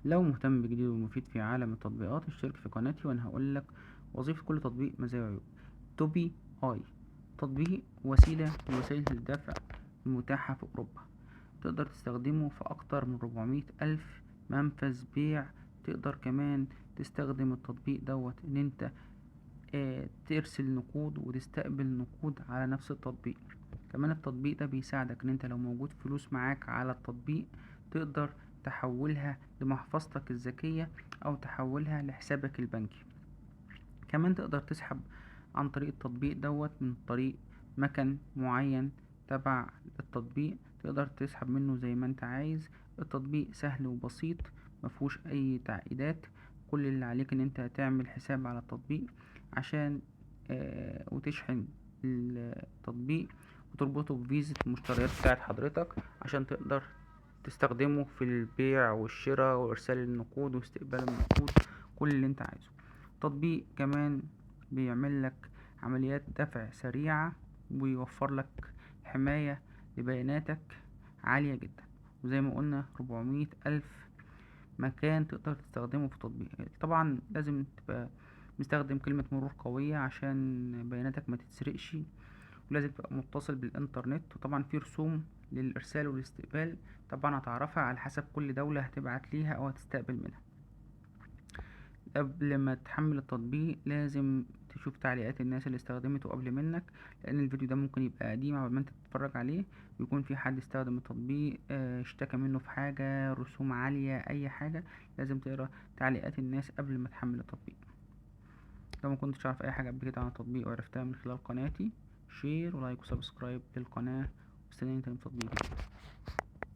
لو مهتم بجديد ومفيد في عالم التطبيقات اشترك في قناتي وأنا هقولك وظيفة كل تطبيق، مزايا وعيوب. توبي آي تطبيق وسيلة من وسائل الدفع المتاحة في أوروبا، تقدر تستخدمه في أكتر من 400 ألف منفذ بيع. تقدر كمان تستخدم التطبيق إن انت ترسل نقود وتستقبل نقود على نفس التطبيق. كمان التطبيق ده بيساعدك ان انت لو موجود فلوس معاك على التطبيق تقدر تحولها لمحفظتك الذكية او تحولها لحسابك البنكي. كمان تقدر تسحب عن طريق التطبيق من طريق مكان معين تبع التطبيق، تقدر تسحب منه زي ما انت عايز. التطبيق سهل وبسيط، مفهوش اي تعقيدات. كل اللي عليك ان انت تعمل حساب على التطبيق عشان وتشحن التطبيق وتربطه بفيزة المشتريات بتاعت حضرتك عشان تقدر تستخدمه في البيع والشراء وارسال النقود واستقبال النقود، كل اللي انت عايزه. تطبيق كمان بيعمل لك عمليات دفع سريعة ويوفر لك حماية لبياناتك عالية جدا. وزي ما قلنا 400 ألف مكان تقدر تستخدمه في التطبيق. طبعا لازم تبقى مستخدم كلمة مرور قوية عشان بياناتك ما تتسرقش، ولازم تبقى متصل بالإنترنت. وطبعا في رسوم للإرسال والاستقبال، طبعا هتعرفها على حسب كل دولة هتبعت ليها أو هتستقبل منها. قبل ما تحمل التطبيق لازم تشوف تعليقات الناس اللي استخدمته قبل منك، لان الفيديو ده ممكن يبقى قديم قبل ما انت تتفرج عليه ويكون في حد استخدم التطبيق اشتكى منه في حاجة، رسوم عالية، اي حاجة. لازم تقرا تعليقات الناس قبل ما تحمل التطبيق. لو ما كنتش عارف اي حاجة قبل كده عن التطبيق وعرفتها من خلال قناتي، شير ولايك وسبسكرايب للقناة، واستناني تاني في تطبيق جديد.